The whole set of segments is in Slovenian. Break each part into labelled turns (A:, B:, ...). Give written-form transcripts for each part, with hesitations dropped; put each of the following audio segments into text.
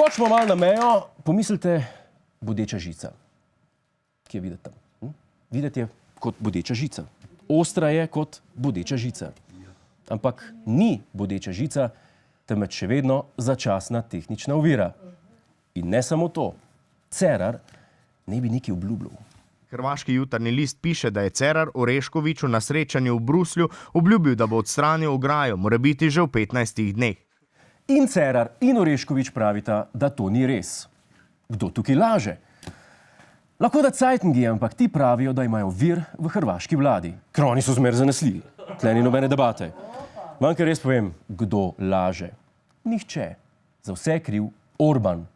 A: skočimo malo na mejo, pomislite bodeča žica. Kje je videti tam? Videti je kot bodeča žica. Ostra je kot bodeča žica. Ampak ni bodeča žica, temveč še vedno začasna tehnična ovira. In ne samo to. Cerar ne bi nekaj obljubljal.
B: Hrvaški jutarnji list piše, da je Cerar Oreškoviću na srečanju v Bruslju obljubil, da bo odstranil ograjo, morebiti že v 15 dneh.
A: In Cerar in Orešković pravita, da to ni res. Kdo tukaj laže? Lahko da cajtngi, ampak ti pravijo, da imajo vir v hrvaški vladi. Ker oni so zmer zanesljivi. Tle ni nobene debate. Vam kar res povem, kdo laže. Nihče. Za vse je kriv Orban.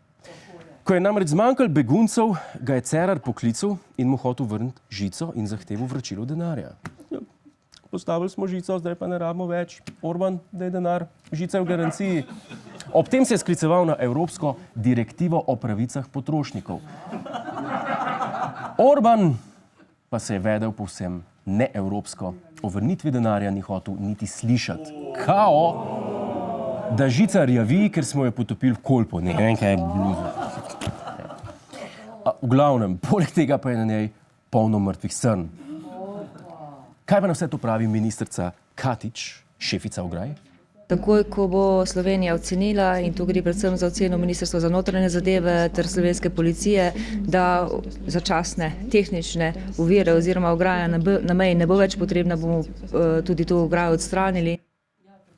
A: Ko je namreč zmanjkalo beguncev, ga je Cerar poklical in mu hotel vrniti žico in zahteval vračilo denarja. Ja, postavili smo žico, zdaj pa ne rabimo več. Orban, daj denar, žica je v garanciji. Ob tem se je skliceval na Evropsko direktivo o pravicah potrošnikov. Orban pa se je vedel povsem neevropsko. O vrnitvi denarja ni hotel niti slišati. Kao, da žica rjavi, ker smo jo potopili v kolpo. Ne vem, kaj je bluzo. V glavnem, poleg tega pa je na njej polno mrtvih srn. Kaj pa na vse to pravi ministrica Katič, šefica ograj?
C: Takoj, ko bo Slovenija ocenila, in tu gre predvsem za oceno Ministrstva za notranje zadeve ter slovenske policije, da začasne tehnične ovire oziroma ograja na meji ne bo več potrebna, bomo tudi to ograjo odstranili.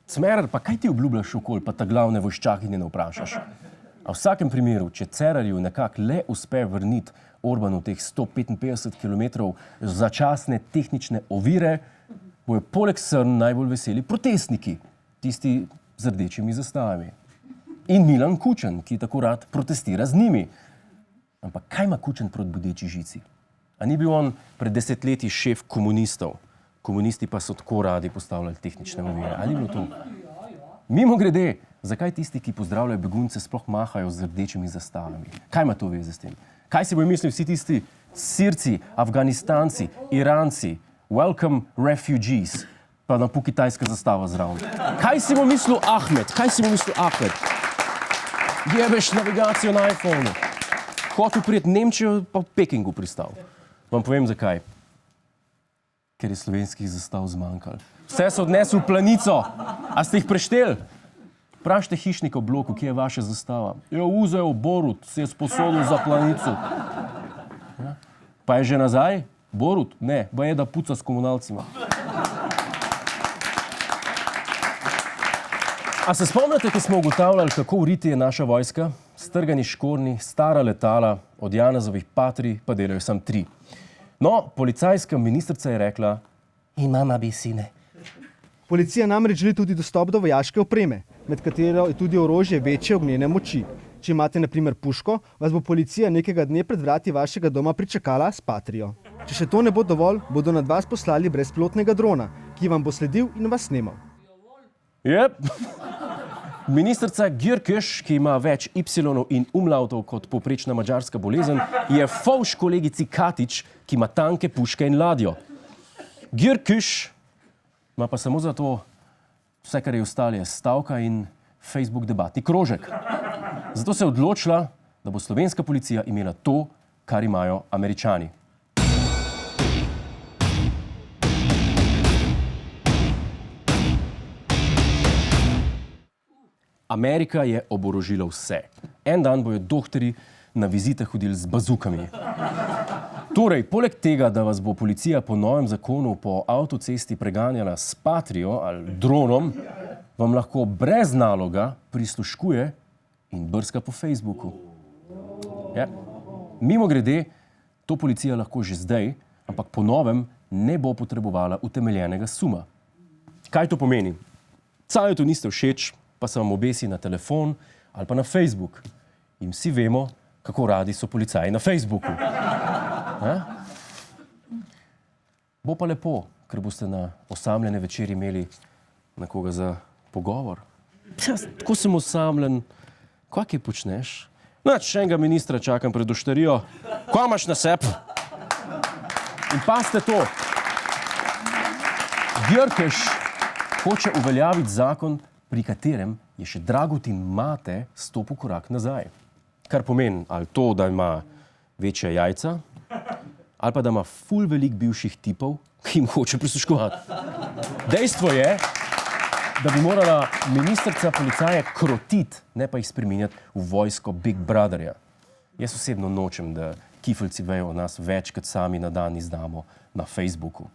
A: Smerar, pa kaj ti obljubljaš okoli, pa ta glavne vojščakinje ne vprašaš? A v vsakem primeru, če Cerarju nekako le uspe vrniti Orbanu teh 155 km začasne tehnične ovire, bojo poleg srn najbolj veseli protestniki, tisti z rdečimi zastavami. In Milan Kučan, ki tako rad protestira z njimi. Ampak kaj ima Kučan proti bodeči žici? A ni bil on pred desetletji šef komunistov? Komunisti pa so tako radi postavljali tehnične ovire. Ali ni bilo to? Mimogrede, zakaj tisti, ki pozdravljajo begunce, sploh mahajo z rdečimi zastavami? Kaj ima to veze s tem? Kaj si bojo mislili vsi tisti Sirci, Afganistanci, Iranci, welcome refugees, pa na pol kitajska zastava zraven? Kaj si bo mislil Ahmed? Kaj si bo mislil Ahmed? Jebeš navigacijo na iPhonu. Hotel prijeti Nemčijo, pa v Pekingu pristal. Vam povem zakaj. Ker je slovenskih zastav zmanjkalo. Vse so odnesli v planico. A ste jih prešteli? Vprašajte hišnika v bloku, kje je vaša zastava. Je vzel Borut, se je sposodil za planico. Ja. Pa je že nazaj? Borut? Ne, ba je da puca s komunalcima. A se spomnite, ko smo ugotavljali, kako v riti je naša vojska? Strgani škorni, stara letala, od Janezovih patrij pa delajo samo 3. No, policajska ministrica je rekla, imama bi sine.
D: Policija namreč želi tudi dostop do vojaške opreme, med katero je tudi orožje večje ognjene moči. Če imate na primer puško, vas bo policija nekega dne pred vrati vašega doma pričakala s patrijo. Če še to ne bo dovolj, bodo nad vas poslali brezpilotnega drona, ki vam bo sledil in vas snemal.
A: Jep. Ministrica Györkös, ki ima več Y-ov in umlautov kot povprečna madžarska bolezen, je fovš kolegici Katič, ki ima tanke puške in ladjo. Györkös ima pa samo zato vse, kar je ostalo, je stavka in Facebook debatni krožek. Zato se je odločila, da bo slovenska policija imela to, kar imajo Američani. Amerika je oborožila vse. En dan bojo doktorji na vizite hodili z bazukami. Torej, poleg tega, da vas bo policija po novem zakonu po avtocesti preganjala s patrijo ali dronom, vam lahko brez naloga prisluškuje in brska po Facebooku. Ja. Mimogrede, to policija lahko že zdaj, ampak po novem ne bo potrebovala utemeljenega suma. Kaj to pomeni? Cajetu niste všeč, pa se vam obesi na telefon ali pa na Facebook. In vsi vemo, kako radi so policaji na Facebooku. Bo pa lepo, ker boste na osamljene večeri imeli nekoga za pogovor. Tako sem osamljen. Kaj kaj počneš? Nač, še enega ministra čakam pred oštarijo. Kaj imaš na sep? In pazite to. Györkös hoče uveljaviti zakon, pri katerem je še Dragutin Mate stopil korak nazaj. Kar pomeni ali to, da ima večja jajca, ali pa da ima ful velik bivših tipov, ki jim hoče prisluškovati. Dejstvo je, da bi morala ministrica policaje krotiti, ne pa jih spreminjati v vojsko Big Brotherja. Jaz osebno nočem, da kifeljci vejo o nas več, kot sami na dan izdamo na Facebooku.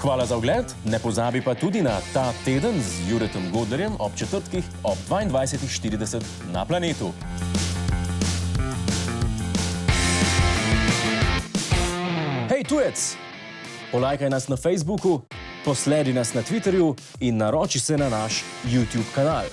E: Hvala za ogled, ne pozabi pa tudi na Ta teden z Juretom Godlerjem ob četrtkih ob 22:40 na Planetu.
A: Hej, tujec! Polajkaj nas na Facebooku, posledi nas na Twitterju in naroči se na naš YouTube kanal.